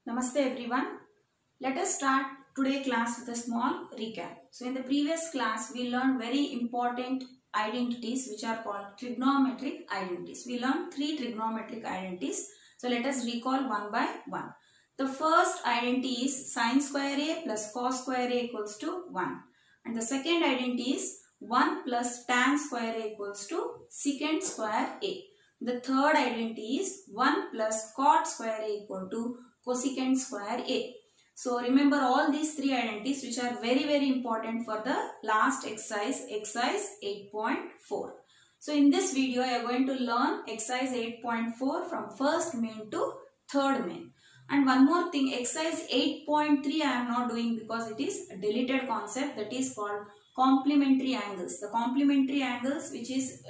Namaste everyone. Let us start today class with a small recap. So in the previous class we learned very important identities which are called trigonometric identities. We learned three trigonometric identities. So let us recall one by one. The first identity is sin square a plus cos square a equals to 1. And the second identity is 1 plus tan square a equals to secant square a. The third identity is 1 plus cot square a equal to cosecant square a. So remember all these three identities which are very important for the last exercise 8.4. So in this video I am going to learn exercise 8.4 from first main to third main. And one more thing, exercise 8.3 I am not doing because it is a deleted concept, that is called complementary angles. The complementary angles which is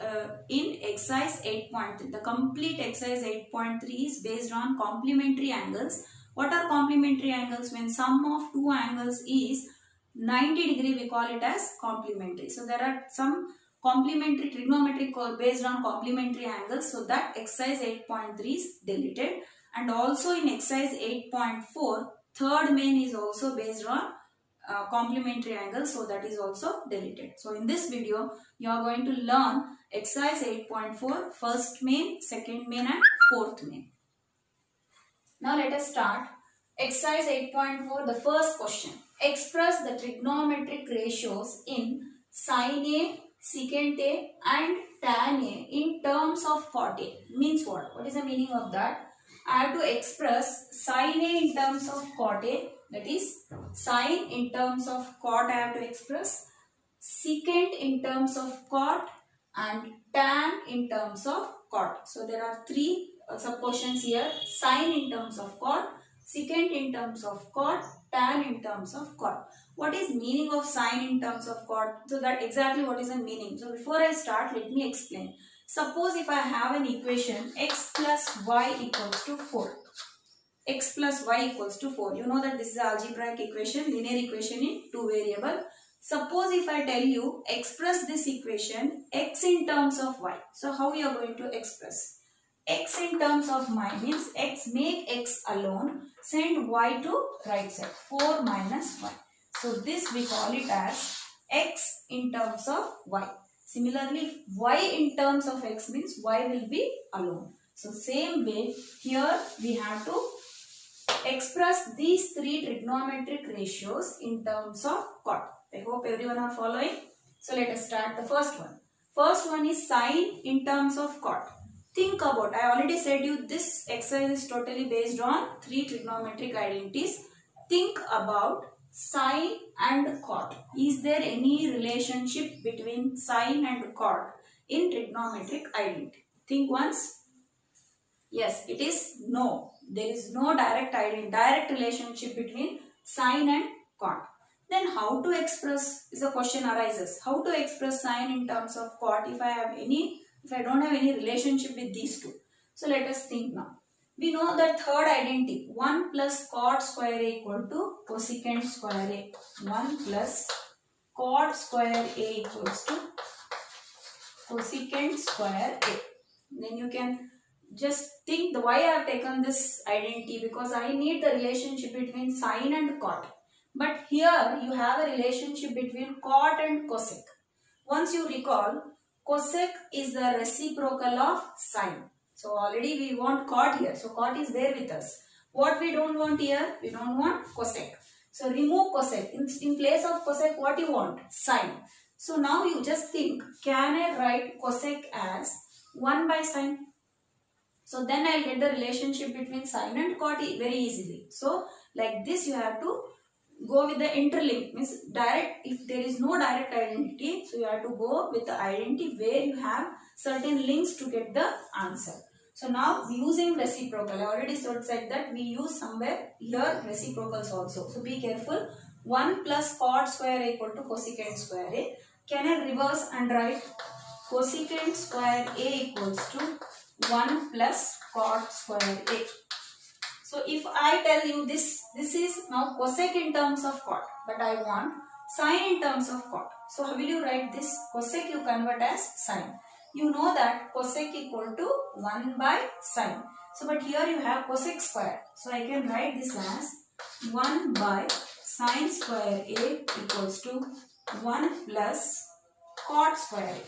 in exercise 8.3. The complete exercise 8.3 is based on complementary angles. What are complementary angles? When sum of two angles is 90 degree, we call it as complementary. So there are some complementary trigonometric based on complementary angles. So that exercise 8.3 is deleted. And also in exercise 8.4, third main is also based on complementary angles, so that is also deleted. So in this video you are going to learn exercise 8.4 first main, second main and fourth main. Now let us start exercise 8.4. The first question, express the trigonometric ratios in sin a, secant a and tan a in terms of cot a. Means what? What is the meaning of that? I have to express sin a in terms of cot a, that is sin in terms of cot I have to express, secant in terms of cot and tan in terms of cot. So there are three sub questions here, sin in terms of cot, secant in terms of cot, tan in terms of cot. What is meaning of sin in terms of cot? So that exactly what is the meaning. So before I start, let me explain. Suppose if I have an equation x plus y equals to 4. X plus y equals to 4. You know that this is an algebraic equation, linear equation in two variable. Suppose if I tell you express this equation x in terms of y. So how you are going to express? X in terms of y means x, make x alone, send y to right side, 4 minus y. So this we call it as x in terms of y. Similarly, y in terms of x means y will be alone. So same way here we have to express these three trigonometric ratios in terms of cot. I hope everyone are following. So let us start the first one. First one is sin in terms of cot. Think about, I already said you this exercise is totally based on three trigonometric identities. Think about sin and cot. Is there any relationship between sin and cot in trigonometric identity? Think once. Yes, it is no. There is no direct relationship between sin and cot. Then how to express is a question arises. How to express sin in terms of cot if I don't have any relationship with these two. So let us think now. We know that third identity, 1 plus cot square a equal to cosecant square a. 1 plus cot square a equals to cosecant square a. Then you can just think the why I have taken this identity, because I need the relationship between sin and cot. But here you have a relationship between cot and cosec. Once you recall, cosec is the reciprocal of sin. So already we want cot here. So cot is there with us. What we don't want here? We don't want cosec. So remove cosec. In place of cosec, what you want? Sin. So now you just think, can I write cosec as 1 by sin? So then I will get the relationship between sin and cot very easily. So like this you have to go with the interlink, means direct. If there is no direct identity, so you have to go with the identity where you have certain links to get the answer. So now using reciprocal, I already said that we use somewhere here reciprocals also. So be careful. 1 plus cot square a equal to cosecant square a. Can I reverse and write cosecant square a equals to 1 plus cot square a. So if I tell you this is now cosec in terms of cot, but I want sin in terms of cot. So how will you write this? Cosec you convert as sin. You know that cosec equal to 1 by sin. So but here you have cosec square. So I can write this as 1 by sine square A equals to 1 plus cot square A.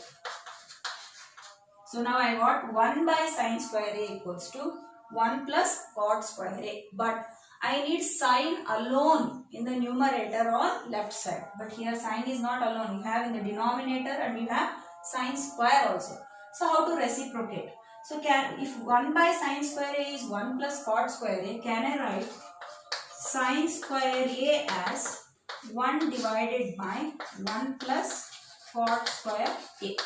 So now I got 1 by sine square A equals to 1 plus cot square A. But I need sine alone in the numerator or left side. But here sine is not alone. You have in the denominator and you have sine square also. So how to reciprocate? So if 1 by sine square A is 1 plus cot square A, can I write sine square A as 1 divided by 1 plus cot square A.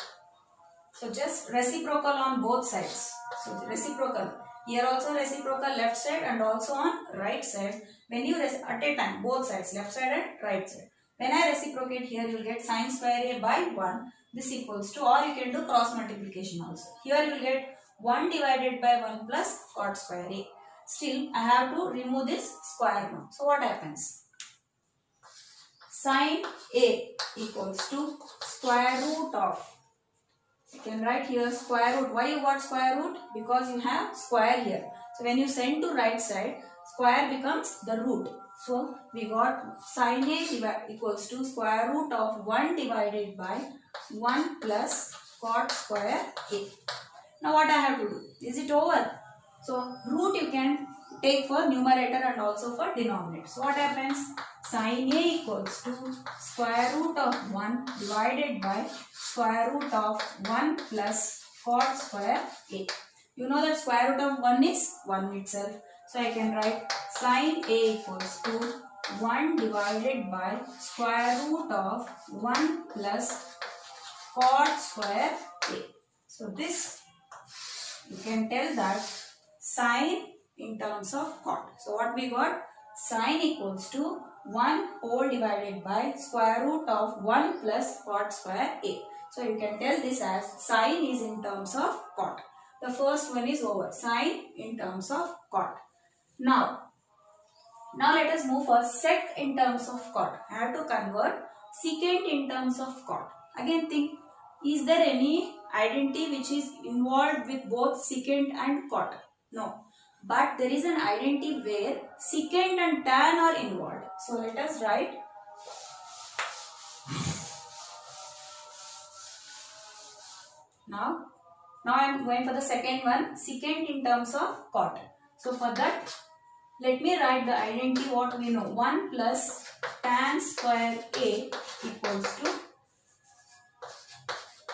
So just reciprocal on both sides. So reciprocal. Here also reciprocal left side and also on right side. When you at a time both sides, left side and right side. When I reciprocate here, you will get sine square A by 1. This equals to, or you can do cross multiplication also. Here you will get 1 divided by 1 plus cot square A. Still I have to remove this square now. So what happens? Sine A equals to square root of, you can write here square root. Why you got square root? Because you have square here. So when you send to right side, square becomes the root. So we got sine A equals to square root of 1 divided by 1 plus cot square A. Now what I have to do? Is it over? So root you can take for numerator and also for denominator. So what happens? Sine A equals to square root of 1 divided by square root of 1 plus cot square A. You know that square root of 1 is 1 itself. So I can write sine A equals to 1 divided by square root of 1 plus cot square A. So this you can tell that sine in terms of cot. So what we got? Sine equals to 1 whole divided by square root of 1 plus cot square A. So you can tell this as sine is in terms of cot. The first one is over. Sine in terms of cot. Now let us move for sec in terms of cot. I have to convert secant in terms of cot. Again think, is there any identity which is involved with both secant and cot? No. But there is an identity where secant and tan are involved. So let us write now I am going for the second one, secant in terms of cot. So for that, let me write the identity what we know. 1 plus tan square A equals to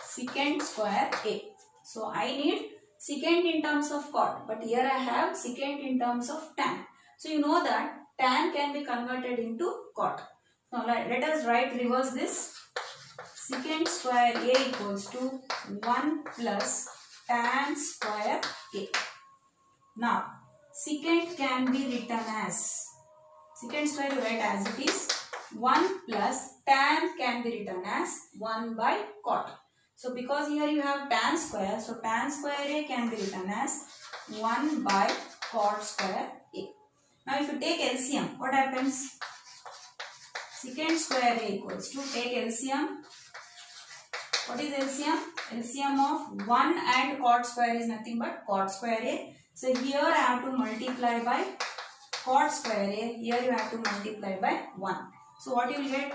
secant square A. So I need secant in terms of cot, but here I have secant in terms of tan. So you know that tan can be converted into cot. Now let us reverse this. Secant square A equals to 1 plus tan square A. Now secant can be written as, secant square you write as it is, 1 plus tan can be written as 1 by cot. So because here you have tan square, so tan square A can be written as 1 by cot square A. Now if you take LCM, what happens? Secant square A equals to, take LCM. What is LCM? LCM of 1 and cot square is nothing but cot square A. So here I have to multiply by cot square A. Here you have to multiply by 1. So what you will get?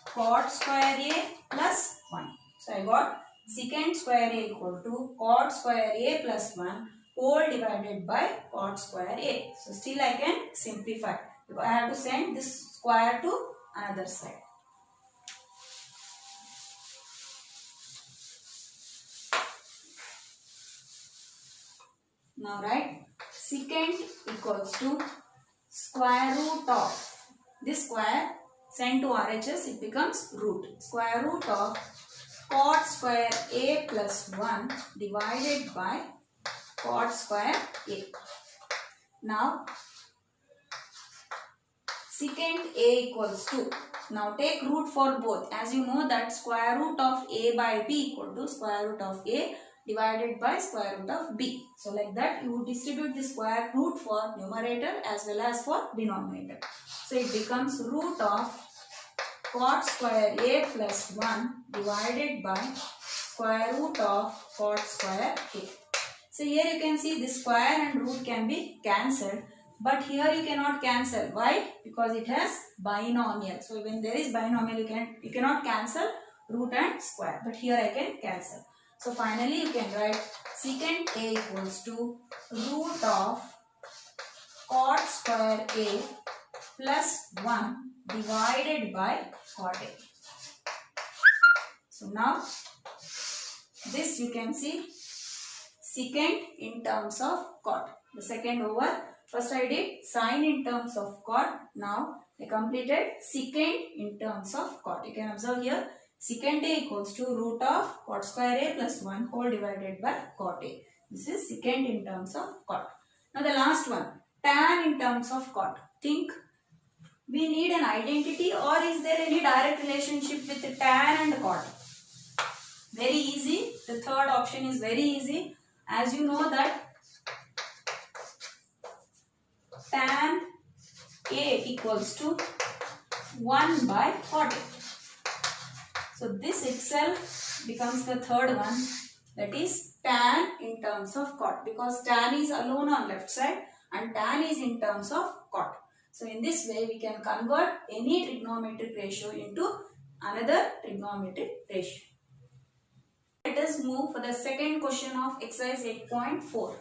Cot square A plus 1. So I got secant square A equal to cot square A plus 1 whole divided by cot square A. So still I can simplify, because I have to send this square to another side. Now write secant equals to square root of, this square sent to RHS, it becomes root. Square root of cot square A plus 1 divided by cot square A. Now secant A equals to, now take root for both. As you know that square root of A by B equal to square root of A divided by square root of B. So like that you would distribute the square root for numerator as well as for denominator. So it becomes root of cot square A plus 1 divided by square root of cot square A. So here you can see this square and root can be cancelled. But here you cannot cancel. Why? Because it has binomial. So when there is binomial, you cannot cancel root and square. But here I can cancel. So finally you can write secant A equals to root of cot square A plus 1 divided by cot A. So now this you can see secant in terms of cot. The second over. First I did sine in terms of cot. Now I completed secant in terms of cot. You can observe here secant A equals to root of cot square A plus 1 whole divided by cot A. This is secant in terms of cot. Now the last one, tan in terms of cot. Think we need an identity, or is there any direct relationship with tan and cot? Very easy. The third option is very easy. As you know that tan A equals to 1 by cot A. So this itself becomes the third one, that is tan in terms of cot, because tan is alone on left side and tan is in terms of cot. So in this way we can convert any trigonometric ratio into another trigonometric ratio. Let us move for the second question of exercise 8.4.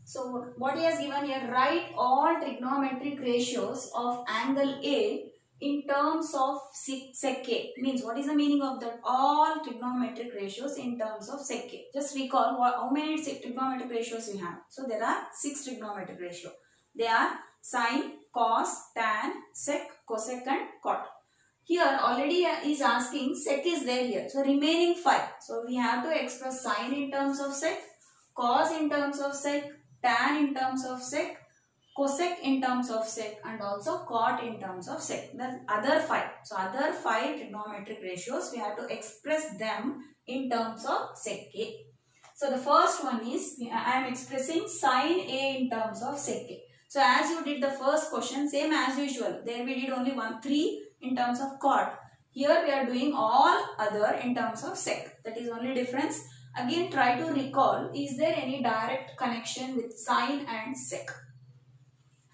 So what he has given here, write all trigonometric ratios of angle A in terms of sec A. Means what is the meaning of that? All trigonometric ratios in terms of sec A. Just recall how many trigonometric ratios we have. So there are 6 trigonometric ratios. They are sine, cos, tan, sec, cosec and cot. Here already is asking sec is there here. So remaining 5. So we have to express sine in terms of sec, cos in terms of sec, tan in terms of sec, cosec in terms of sec and also cot in terms of sec. The other 5. So other 5 trigonometric ratios we have to express them in terms of sec A. So the first one is I am expressing sine A in terms of sec A. So as you did the first question, same as usual. There we did only 3 in terms of cot. Here we are doing all other in terms of sec. That is only difference. Again try to recall, is there any direct connection with sine and sec?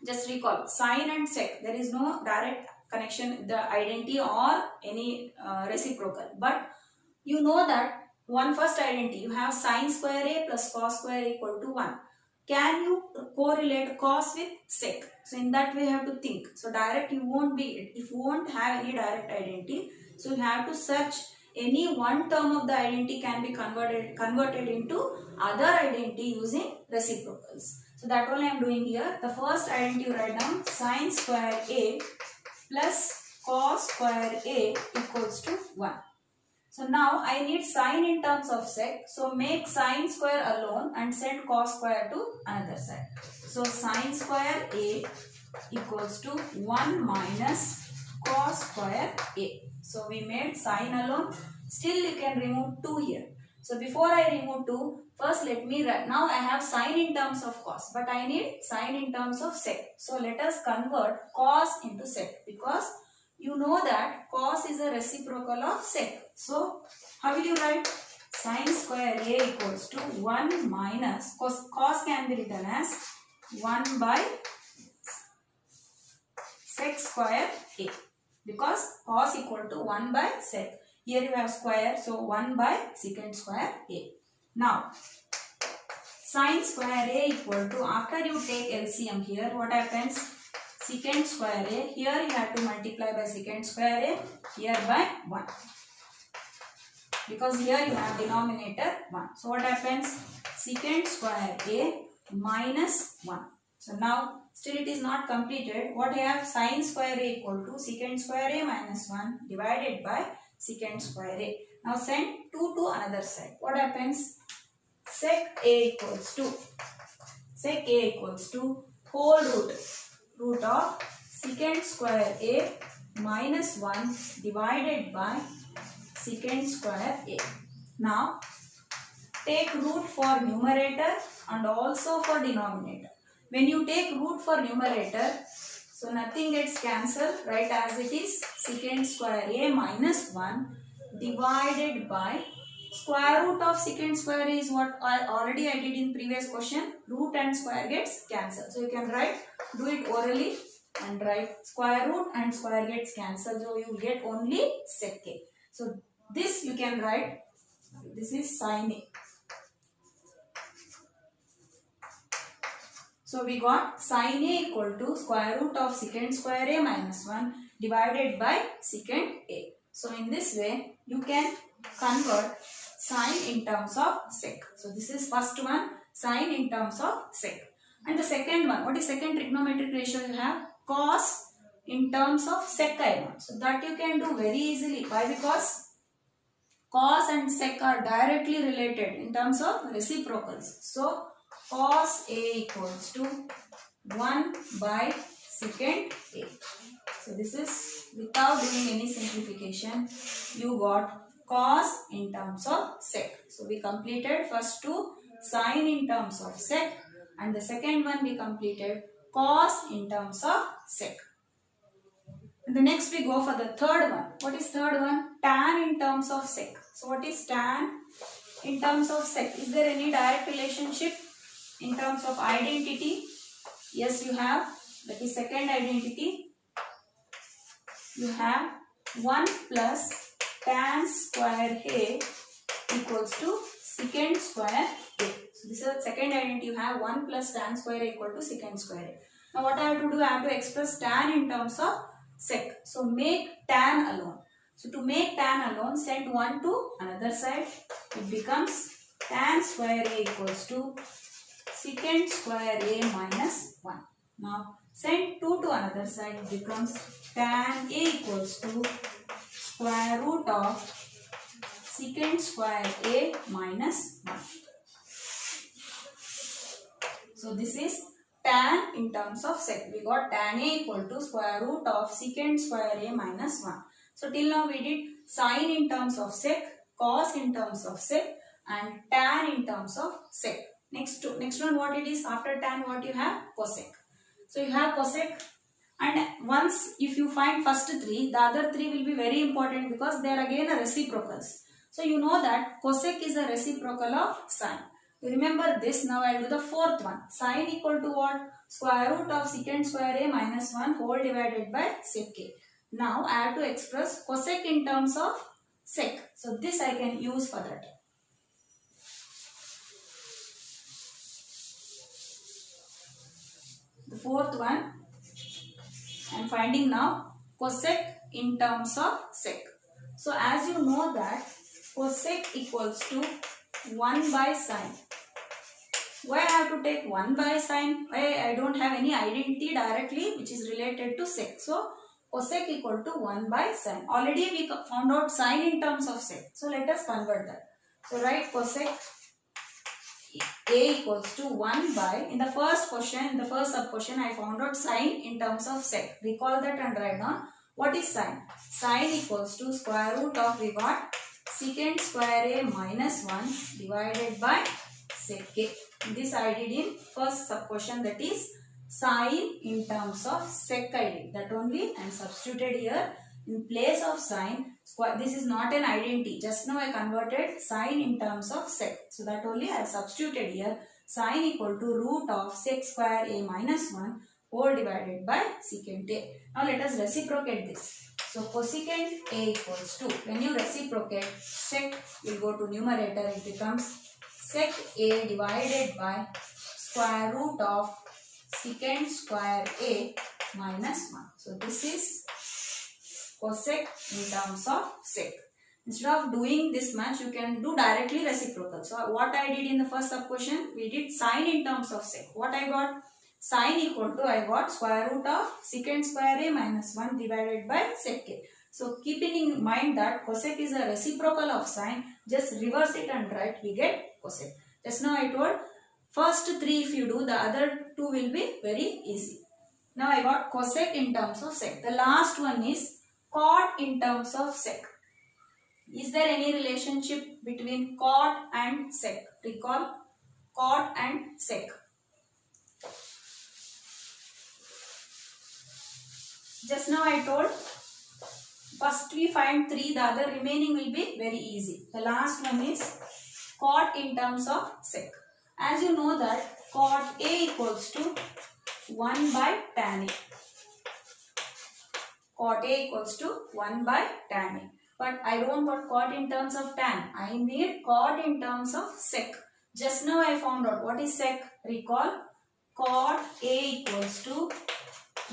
Just recall, sine and sec, there is no direct connection, the identity or any reciprocal. But you know that one first identity, you have sine square A plus cos square A equal to 1. Can you correlate cos with sec? So in that way you have to think. So direct you won't be, if you won't have any direct identity, so you have to search any one term of the identity can be converted into other identity using reciprocals. So that only I am doing here. The first identity you write down, sine square A plus cos square A equals to 1. So now I need sine in terms of sec. So make sine square alone and send cos square to another side. So sine square A equals to 1 minus cos square A. So we made sine alone. Still you can remove 2 here. So before I remove 2, first let me write. Now I have sine in terms of cos, but I need sine in terms of sec. So let us convert cos into sec, because you know that cos is a reciprocal of sec. So how will you write? Sine square A equals to 1 minus cos can be written as 1 by sec square A, because cos equal to 1 by sec. Here you have square, so 1 by secant square A. Now sine square A equal to, after you take LCM here, what happens? Secant square A, here you have to multiply by secant square A, here by 1. Because here you have denominator 1. So what happens? Secant square A minus 1. So now still it is not completed. What I have? Sine square A equal to secant square A minus 1 divided by secant square A. Now send 2 to another side. What happens? Sec A equals to whole root of secant square A minus 1 divided by secant square A. Now take root for numerator and also for denominator. When you take root for numerator, so nothing gets cancelled, right, as it is secant square A minus 1 divided by square root of secant square is what I did in previous question. Root and square gets cancelled. So you can write, do it orally and write square root and square gets cancelled. So you will get only sec a. So this you can write, this is sin a. So we got sin a equal to square root of secant square a minus 1 divided by secant a. So in this way you can convert sine in terms of sec. So this is first one, sine in terms of sec. And the second one, what is second trigonometric ratio you have? Cos in terms of sec I want. So that you can do very easily. Why? Because cos and sec are directly related in terms of reciprocals. So cos a equals to 1 by secant a. So this is without doing any simplification, you got cos in terms of sec. So we completed first two, sine in terms of sec, and the second one we completed cos in terms of sec. And the next we go for the third one. What is third one? Tan in terms of sec. So what is tan in terms of sec? Is there any direct relationship in terms of identity? Yes, you have. That is second identity. You have 1 plus tan square a equals to secant square a. So this is the second identity. You have 1 plus tan square a equal to secant square a. Now what I have to do? I have to express tan in terms of sec. So make tan alone. So to make tan alone, send 1 to another side. It becomes tan square a equals to secant square a minus 1. Now send 2 to another side. It becomes tan a equals to square root of secant square a minus 1. So this is tan in terms of sec. We got tan a equal to square root of secant square a minus 1. So till now we did sine in terms of sec, cos in terms of sec, and tan in terms of sec. Next one, what it is after tan? What you have? Cosec. So you have cosec, and once if you find first three, the other three will be very important because they are again a reciprocals. So you know that cosec is a reciprocal of sine. You remember this. Now I will do the fourth one. Sine equal to what? Square root of secant square a minus 1 whole divided by sec a. Now I have to express cosec in terms of sec. So this I can use for that. The fourth one I am finding now cosec in terms of sec. So as you know that cosec equals to 1 by sine. Why I have to take 1 by sine? I don't have any identity directly which is related to sec. So cosec equal to 1 by sine. Already we found out sine in terms of sec. So let us convert that. So write cosec a equals to 1 by, in the first question, in the first sub question, I found out sine in terms of sec. Recall that and write down. What is sine? Sine equals to square root of, we got secant square a minus 1 divided by sec a. This I did in first sub question, that is sine in terms of sec I did. That only I am substituted here. In place of sine, this is not an identity. Just now I converted sine in terms of sec. So that only I have substituted here. Sine equal to root of sec square a minus 1 whole divided by secant a. Now let us reciprocate this. So cosecant a equals to, when you reciprocate, sec will go to numerator. It becomes sec a divided by square root of secant square a minus 1. So this is cosec in terms of sec. Instead of doing this much, you can do directly reciprocal. So what I did in the first sub question, we did sine in terms of sec. What I got? Sine equal to, I got square root of secant square a minus 1 divided by sec a. So keeping in mind that cosec is a reciprocal of sine, just reverse it and write, we get cosec. Just now I told, first three if you do, the other two will be very easy. Now I got cosec in terms of sec. The last one is cot in terms of sec. Is there any relationship between cot and sec? Recall, cot and sec. Just now I told First we find 3, the other remaining will be very easy. The last one is cot in terms of sec. As you know that cot A equals to 1 by tan A. Cot A equals to 1 by tan A. But I don't want cot in terms of tan. I need cot in terms of sec. Just now I found out what is sec. Recall, cot A equals to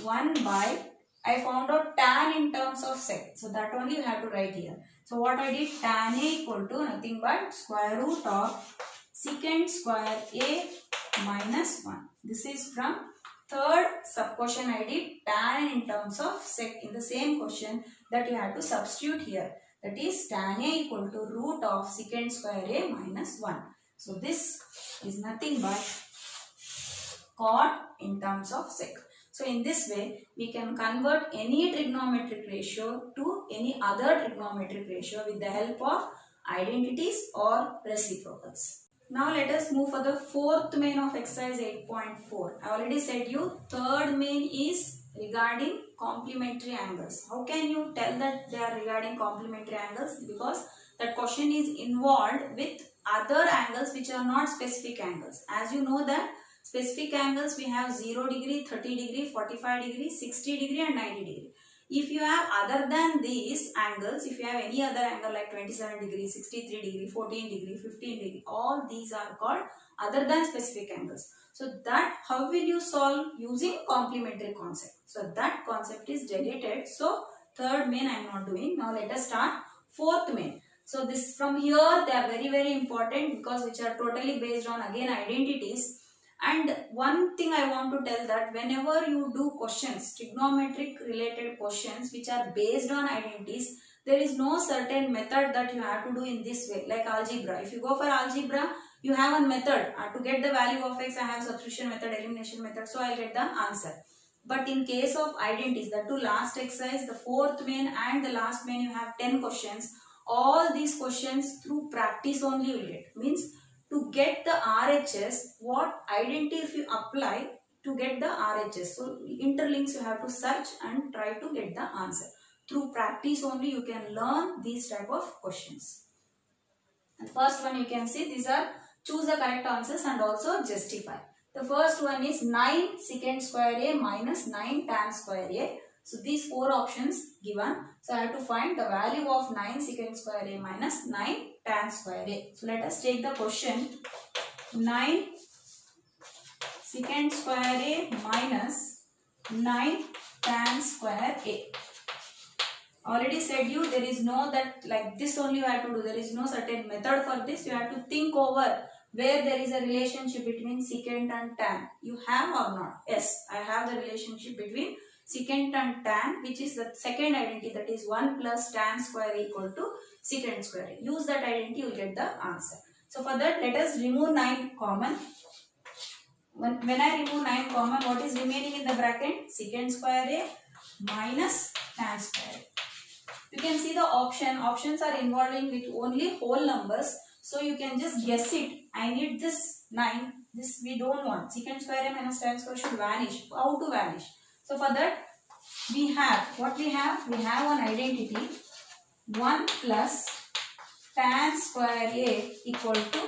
1 by, I found out tan in terms of sec. So that only you have to write here. So what I did, tan A equal to nothing but square root of secant square A minus 1. This is from third sub question I did tan in terms of sec. In the same question that you have to substitute here. That is tan A equal to root of secant square A minus 1. So this is nothing but cot in terms of sec. So in this way, we can convert any trigonometric ratio to any other trigonometric ratio with the help of identities or reciprocals. Now let us move for the fourth main of exercise 8.4. I already said you third main is regarding complementary angles. How can you tell that they are regarding complementary angles? Because that question is involved with other angles which are not specific angles. As you know that specific angles we have 0 degree, 30 degree, 45 degree, 60 degree and 90 degree. If you have other than these angles, if you have any other angle like 27 degree, 63 degree, 14 degree, 15 degree, all these are called other than specific angles. So that how will you solve? Using complementary concept. So that concept is deleted. So third main I am not doing. Now let us start fourth main. So this from here they are very important because which are totally based on again identities. And one thing I want to tell that whenever you do questions, trigonometric related questions which are based on identities, there is no certain method that you have to do in this way like algebra. If you go for algebra, you have a method. To get the value of x, I have substitution method, elimination method, so I will get the answer. But in case of identities, the two last exercise, the fourth main and the last main, you have 10 questions. All these questions through practice only you will get. Means to get the RHS, what identity if you apply to get the RHS. So interlinks you have to search and try to get the answer. Through practice only you can learn these type of questions. And first one you can see these are choose the correct answers and also justify. The first one is 9 secant square A minus 9 tan square A. So these four options given. So I have to find the value of 9 secant square A minus 9 tan square A. So let us take the question. 9 secant square A minus 9 tan square A. Already said you there is no that like this only you have to do. There is no certain method for this. You have to think over where there is a relationship between secant and tan. You have or not? Yes, I have the relationship between secant and tan, which is the second identity, that is 1 plus tan square equal to secant square. Use that identity, you will get the answer. So for that, let us remove 9 common. When I remove 9 common, what is remaining in the bracket? Secant square A minus tan square A. You can see the options are involving with only whole numbers. So you can just guess it. I need this 9. This we don't want. Secant square A minus tan square should vanish. How to vanish? So for that, we have, what we have? We have an identity 1 plus tan square A equal to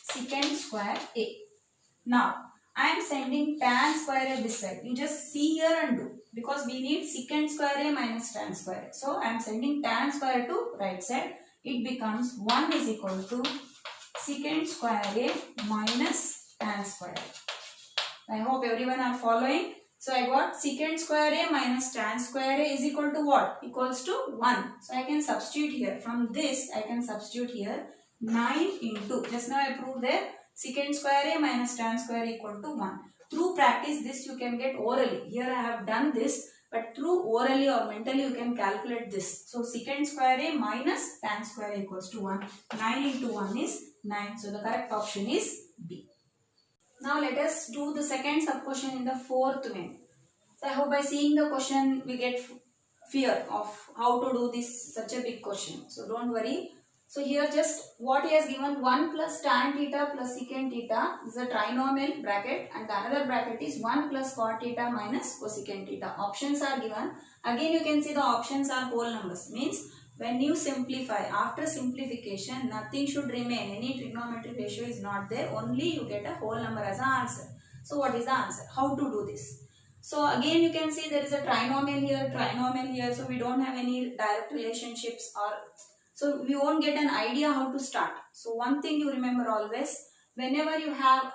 secant square A. Now, I am sending tan square A this side. You just see here and do. Because we need secant square A minus tan square A. So, I am sending tan square to right side. It becomes 1 is equal to secant square A minus tan square A. I hope everyone are following. So I got secant square A minus tan square A is equal to what? Equals to 1. So I can substitute here. From this I can substitute here 9 into. Just now I proved there secant square A minus tan square equal to 1. Through practice this you can get orally. Here I have done this, but through orally or mentally you can calculate this. So secant square A minus tan square equals to 1. 9 into 1 is 9. So the correct option is B. Now let us do the second sub question in the fourth main. So I hope by seeing the question we get fear of how to do this such a big question. So don't worry. So here just what he has given, 1 plus tan theta plus secant theta is a trinomial bracket, and the another bracket is 1 plus cot theta minus cosecant theta. Options are given. Again you can see the options are whole numbers. Means when you simplify, after simplification nothing should remain. Any trigonometric ratio is not there. Only you get a whole number as an answer. So what is the answer? How to do this? So again you can see there is a trinomial here. So we don't have any direct relationships, or so we won't get an idea how to start. So one thing you remember always, whenever you have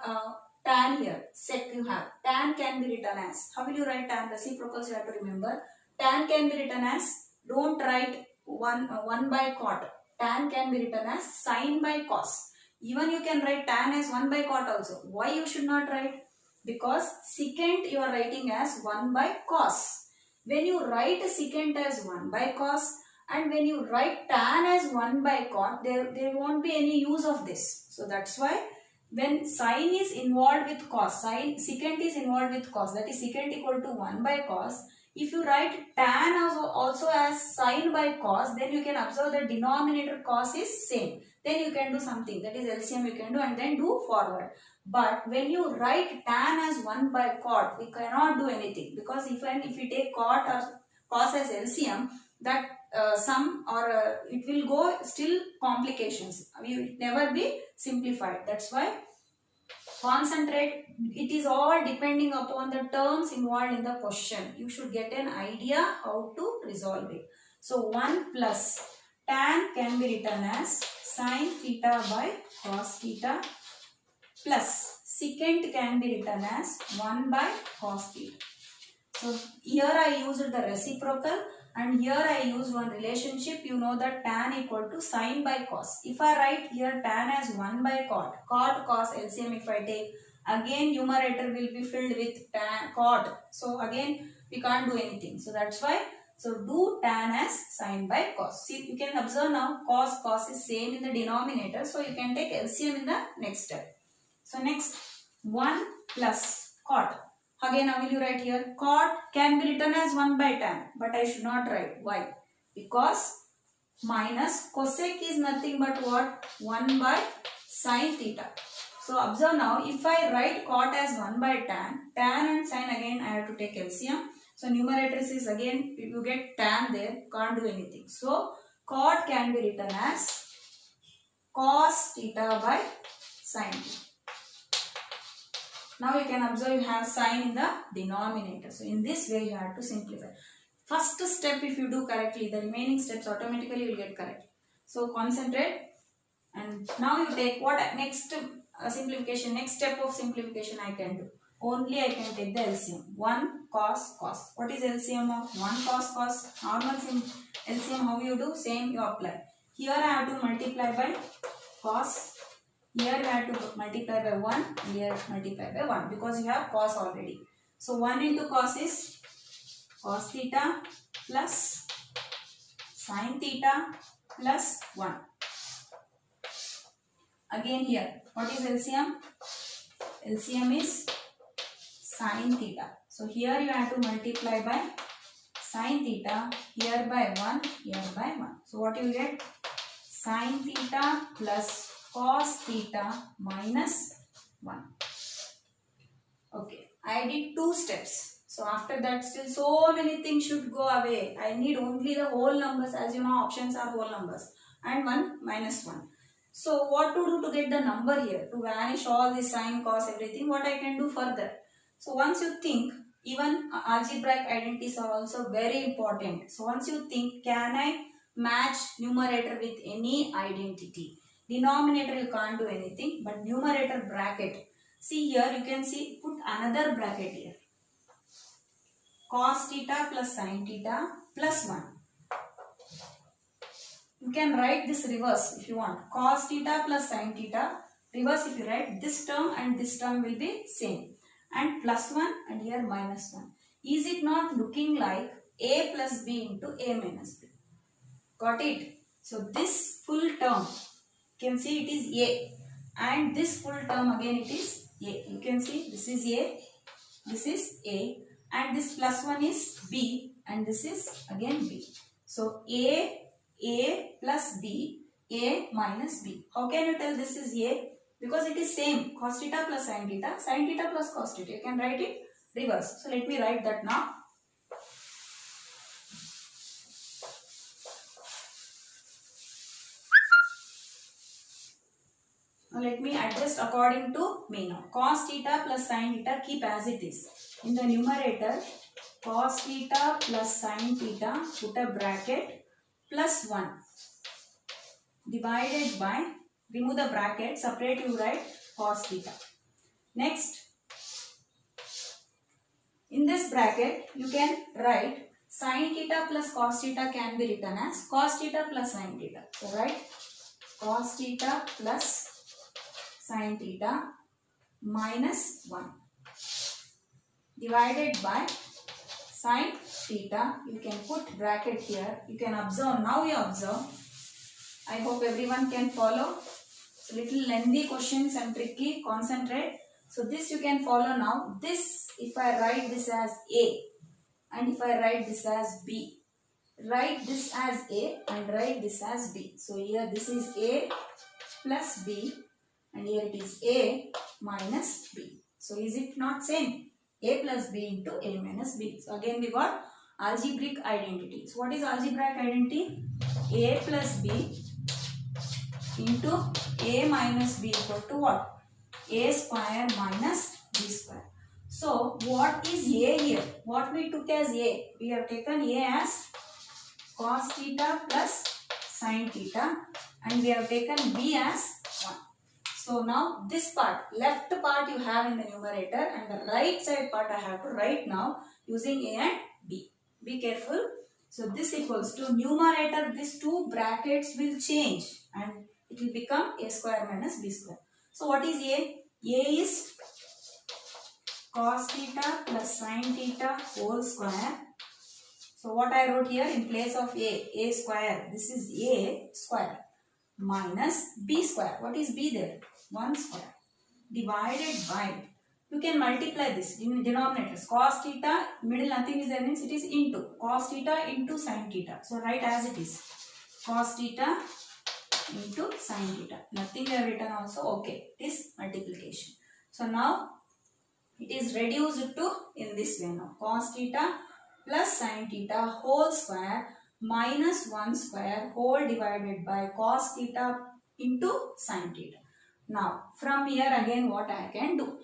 tan here, sec you have, tan can be written as, how will you write tan? Reciprocals you have to remember. Tan can be written as, don't write 1 by cot. Tan can be written as sin by cos. Even you can write tan as 1 by cot also. Why you should not write? Because secant you are writing as 1 by cos. When you write secant as 1 by cos, and when you write tan as 1 by cot, there won't be any use of this. So that's why when sin is involved with cos, secant is involved with cos, that is secant equal to 1 by cos. If you write tan also as sin by cos, then you can observe the denominator cos is same. Then you can do something, that is LCM you can do, and then do forward. But when you write tan as 1 by cot, we cannot do anything, because if we take cot or cos as LCM, that sum or it will go still complications. We will never be simplified. That's why concentrate. It is all depending upon the terms involved in the question. You should get an idea how to resolve it. So 1 plus tan can be written as sin theta by cos theta, plus secant can be written as 1 by cos theta. So here I used the reciprocal, and here I use one relationship. You know that tan equal to sin by cos. If I write here tan as 1 by cot, cos LCM if I take, again numerator will be filled with tan cot. So again we can't do anything. So that's why, so do tan as sin by cos. See, you can observe now cos is same in the denominator. So you can take LCM in the next step. So next 1 plus cot. Again, how will you write here? Cot can be written as 1 by tan, but I should not write. Why? Because minus cosec is nothing but what? 1 by sin theta. So observe now, if I write cot as 1 by tan and sin again I have to take LCM. So numerator is again, if you get tan there, can't do anything. So cot can be written as cos theta by sin theta. Now you can observe you have sin in the denominator. So in this way you have to simplify. First step if you do correctly, the remaining steps automatically you will get correct. So concentrate, and now you take what next simplification, next step of simplification I can do. Only I can take the LCM. 1 cos cos. What is LCM of 1 cos cos? Normal LCM how you do? Same you apply. Here I have to multiply by cos. Here you have to multiply by 1, and here multiply by 1, because you have cos already. So 1 into cos is cos theta plus sin theta plus 1. Again here, what is LCM? LCM is sin theta. So here you have to multiply by sin theta, here by 1, here by 1. So what you will get? Sin theta plus cos theta minus 1. Okay, I did 2 steps. So after that still so many things should go away. I need only the whole numbers. As you know, options are whole numbers, and 1 minus 1. So what to do to get the number here? To vanish all this sin, cos, everything, what I can do further? So once you think, even algebraic identities are also very important. So once you think, can I match numerator with any identity? Denominator you can't do anything, but numerator bracket. See here you can see, put another bracket here. Cos theta plus sin theta plus 1. You can write this reverse if you want. Cos theta plus sin theta. Reverse if you write, this term and this term will be same. And plus 1 and here minus 1. Is it not looking like a plus b into a minus b? Got it? So this full term, you can see it is a, and this full term again it is a. You can see this is a, this is a, and this plus 1 is b, and this is again b. So a plus b A minus B. How can you tell this is A? Because it is same, cos theta plus sin theta plus cos theta. You can write it reverse. So let me write that now. Now let me adjust according to me now. Cos theta plus sin theta keep as it is. In the numerator, cos theta plus sin theta, put a bracket, plus 1 divided by, remove the bracket, separate you write cos theta. Next, in this bracket you can write sin theta plus cos theta can be written as cos theta plus sin theta. So write cos theta plus sin theta minus 1 divided by sin theta. You can put bracket here. You can observe. Now you observe. I hope everyone can follow. So little lengthy questions and tricky. Concentrate. So this you can follow now. This, if I write this as A and if I write this as B, write this as A and write this as B. So here this is A plus B and here it is A minus B. So is it not same? A plus B into A minus B. So again we got algebraic identity. So what is algebraic identity? A plus B into A minus B equal to what? A square minus B square. So what is A here? What we took as A? We have taken A as cos theta plus sin theta and we have taken B as 1. So now this part, left part you have in the numerator and the right side part I have to write now using A and B. Be careful. So this equals to numerator, these two brackets will change and it will become A square minus B square. So what is A? A is cos theta plus sin theta whole square. So what I wrote here in place of A square, this is A square minus B square. What is B there? 1 square divided by, you can multiply this in denominators. Cos theta, middle nothing is there means it is into. Cos theta into sin theta. So write as it is. Cos theta into sin theta. Nothing we have written also. Okay. It is multiplication. So now it is reduced to in this way now. Cos theta plus sin theta whole square minus 1 square whole divided by cos theta into sin theta. Now from here again what I can do?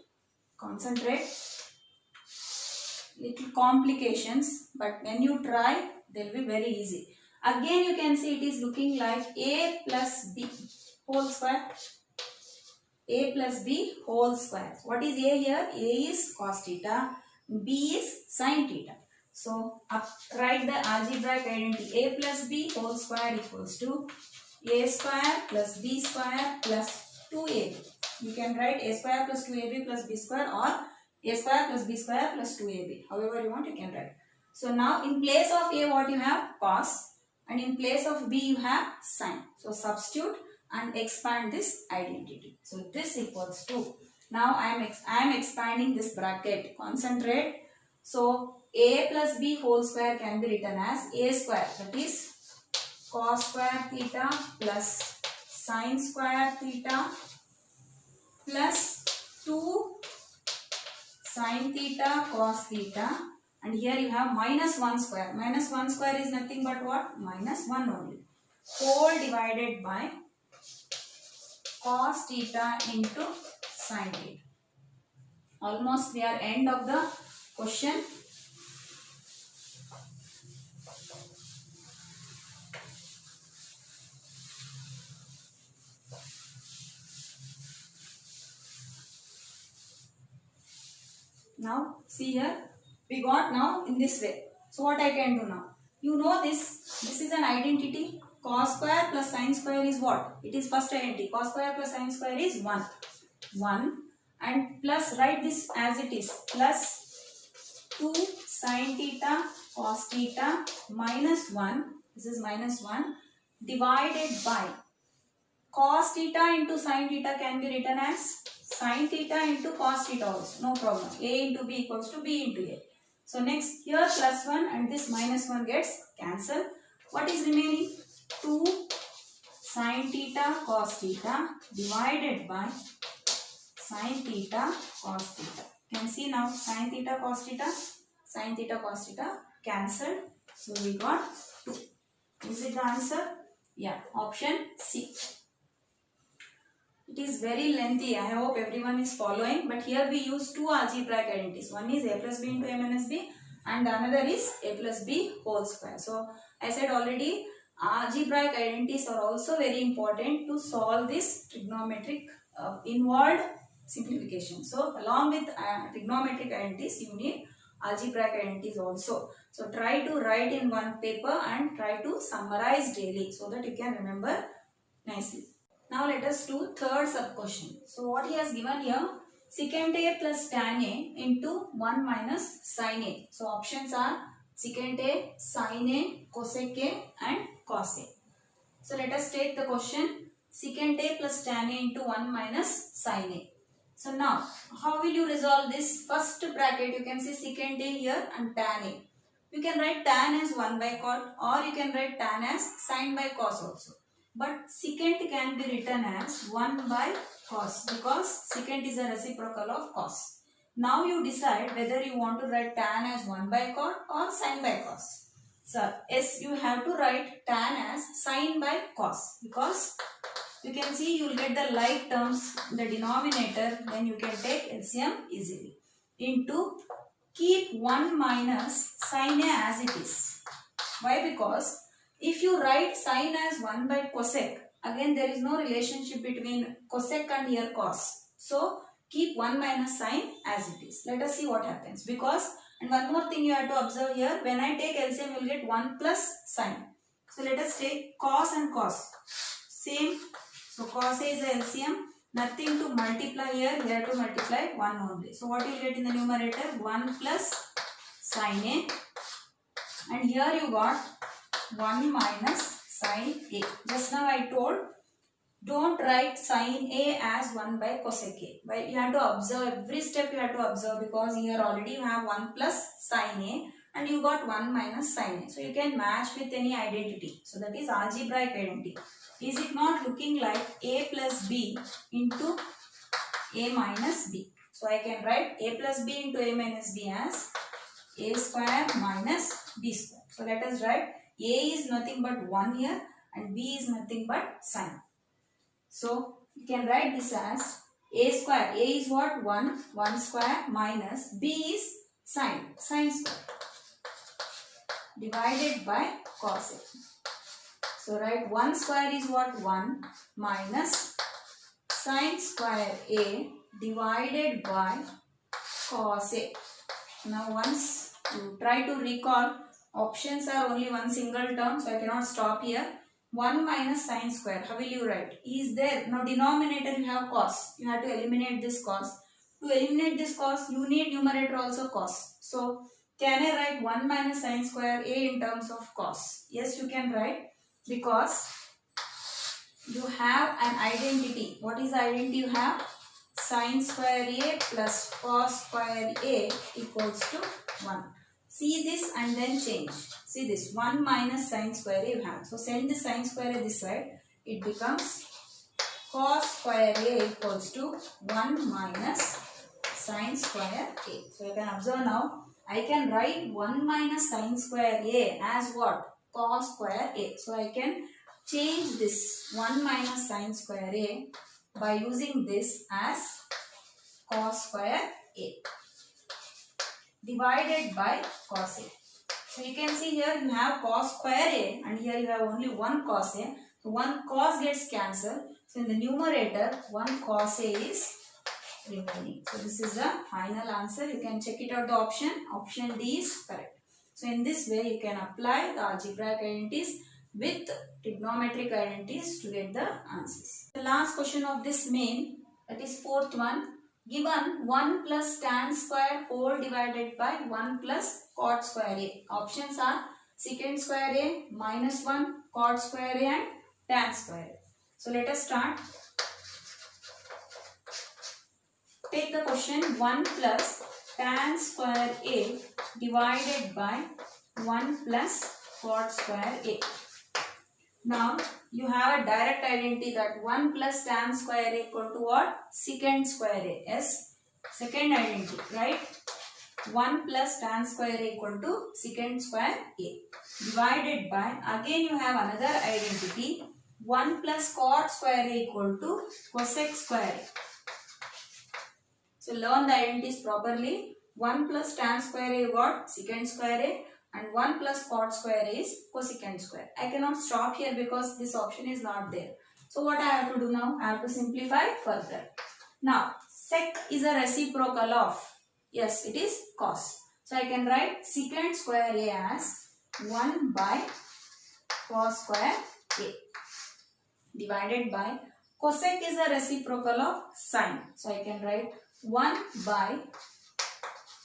Concentrate. Little complications, but when you try they will be very easy. Again you can see it is looking like A plus B whole square. A plus B whole square. What is A here? A is cos theta, B is sin theta. So write the algebraic identity. A plus B whole square equals to A square plus B square plus 2AB. You can write A square plus 2AB plus B square or A square plus B square plus 2AB. However you want you can write. So now in place of A what you have? Cos, and in place of B you have sin. So substitute and expand this identity. So this equals to, now I am expanding this bracket. Concentrate. So A plus B whole square can be written as A square, that is cos square theta plus sin square theta plus 2 sin theta cos theta, and here you have minus 1 square. Minus 1 square is nothing but what? Minus 1 only. Whole divided by cos theta into sin theta. Almost we are end of the question. Now see here, we got now in this way. So what I can do now? You know this is an identity. Cos square plus sin square is what? It is first identity. Cos square plus sin square is 1. 1 and plus write this as it is. Plus 2 sin theta cos theta minus 1. This is minus 1 divided by cos theta into sin theta can be written as sin theta into cos theta also. No problem. A into B equals to B into A. So next here plus 1 and this minus 1 gets cancelled. What is remaining? 2 sin theta cos theta divided by sin theta cos theta. You can see now sin theta cos theta cancelled. So we got 2. Is it the answer? Yeah, option C. It is very lengthy. I hope everyone is following. But here we use two algebraic identities. One is a plus b into a minus b and another is a plus b whole square. So I said already, algebraic identities are also very important to solve this trigonometric involved simplification. So along with trigonometric identities, you need algebraic identities also. So try to write in one paper and try to summarize daily so that you can remember nicely. Now let us do third sub question. So what he has given here, secant a plus tan a into 1 minus sin a. So options are secant a, sin a, cosec a and cos a. So let us take the question, secant a plus tan a into 1 minus sin a. So now how will you resolve this? First bracket you can see secant a here and tan a. You can write tan as 1 by cot or you can write tan as sin by cos also. But secant can be written as 1 by cos because secant is a reciprocal of cos. Now you decide whether you want to write tan as 1 by cot or sin by cos. So yes, you have to write tan as sin by cos because you can see you will get the like terms in the denominator, then you can take LCM easily. Into keep 1 minus sin a as it is. Why? Because if you write sin as 1 by cosec, again there is no relationship between cosec and here cos. So keep 1 minus sin as it is. Let us see what happens. Because, and one more thing you have to observe here, when I take LCM you will get 1 plus sin. So let us take cos and cos. Same. So cos A is the LCM. Nothing to multiply here. We have to multiply 1 only. So what you will get in the numerator? 1 plus sin A. And here you got 1 minus sin A. Just now I told, don't write sin A as 1 by cosec A. But you have to observe, every step you have to observe because here already you have 1 plus sin A and you got 1 minus sin A. So you can match with any identity. So that is algebraic identity. Is it not looking like A plus B into A minus B? So I can write A plus B into A minus B as A square minus B square. So let us write A is nothing but 1 here and B is nothing but sin. So you can write this as A square. A is what? 1 square minus B is sin square divided by cos A. So write 1 square is what? 1 minus sin square A divided by cos A. Now once you try to recall, options are only one single term, so I cannot stop here. 1 minus sin square, how will you write? Is there, now denominator you have cos, you have to eliminate this cos. To eliminate this cos, you need numerator also cos. So can I write 1 minus sin square A in terms of cos? Yes, you can write because you have an identity. What is the identity you have? Sin square A plus cos square A equals to 1. See this and then change. See this, 1 minus sin square A you have. So send the sin square A this side. It becomes cos square A equals to 1 minus sin square A. So you can observe now, I can write 1 minus sin square A as what? Cos square A. So I can change this 1 minus sin square A by using this as cos square A divided by cos A. So you can see here you have cos square A and here you have only 1 cos A. So 1 cos gets cancelled. So in the numerator 1 cos A is remaining. So this is the final answer. You can check it out the option. Option D is correct. So in this way you can apply the algebraic identities with trigonometric identities to get the answers. The last question of this main, that is fourth one. Given 1 plus tan square whole divided by 1 plus cot square A. Options are secant square A, minus 1, cot square A and tan square A. So let us start. Take the question 1 plus tan square A divided by 1 plus cot square A. Now you have a direct identity that 1 plus tan square A equal to what? Secant square A. Yes, second identity, right? 1 plus tan square A equal to secant square A divided by, again you have another identity, 1 plus cot square A equal to cosec square A. So learn the identities properly. 1 plus tan square A got secant square A and 1 plus cot square A is cosecant square. I cannot stop here because this option is not there. So what I have to do now? I have to simplify further. Now sec is a reciprocal of, yes, it is cos. So I can write secant square A as 1 by cos square A divided by cosec is a reciprocal of sine. So I can write 1 by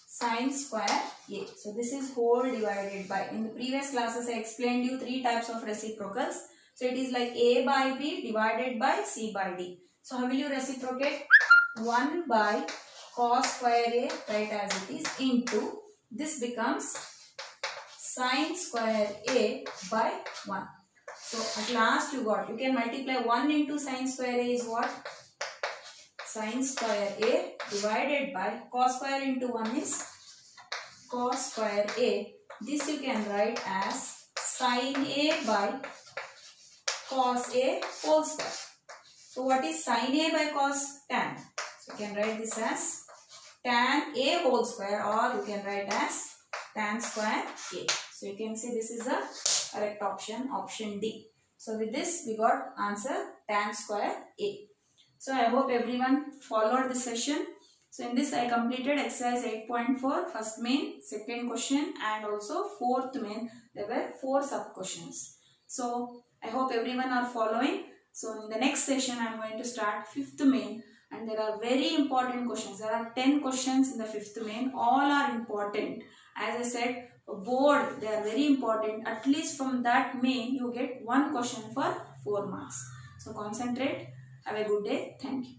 sine square A. So this is whole divided by. In the previous classes I explained you 3 types of reciprocals. So it is like A by B divided by C by D. So how will you reciprocate? 1 by cos square A, write as it is, into this becomes sine square A by 1. So at last you can multiply 1 into sine square A is what? Sine square A divided by cos square into 1 is cos square A. This you can write as sine A by cos A whole square. So what is sine A by cos? Tan. So you can write this as tan A whole square, or you can write as tan square A. So you can see this is the correct option, option D. So with this we got answer tan square A. So I hope everyone followed this session. So in this I completed exercise 8.4, first main, second question and also fourth main. There were 4 sub questions. So I hope everyone are following. So in the next session I am going to start 5th main, and there are very important questions. There are 10 questions in the 5th main. All are important. As I said, board, they are very important. At least from that main you get 1 question for 4 marks. So concentrate. Have a good day. Thank you.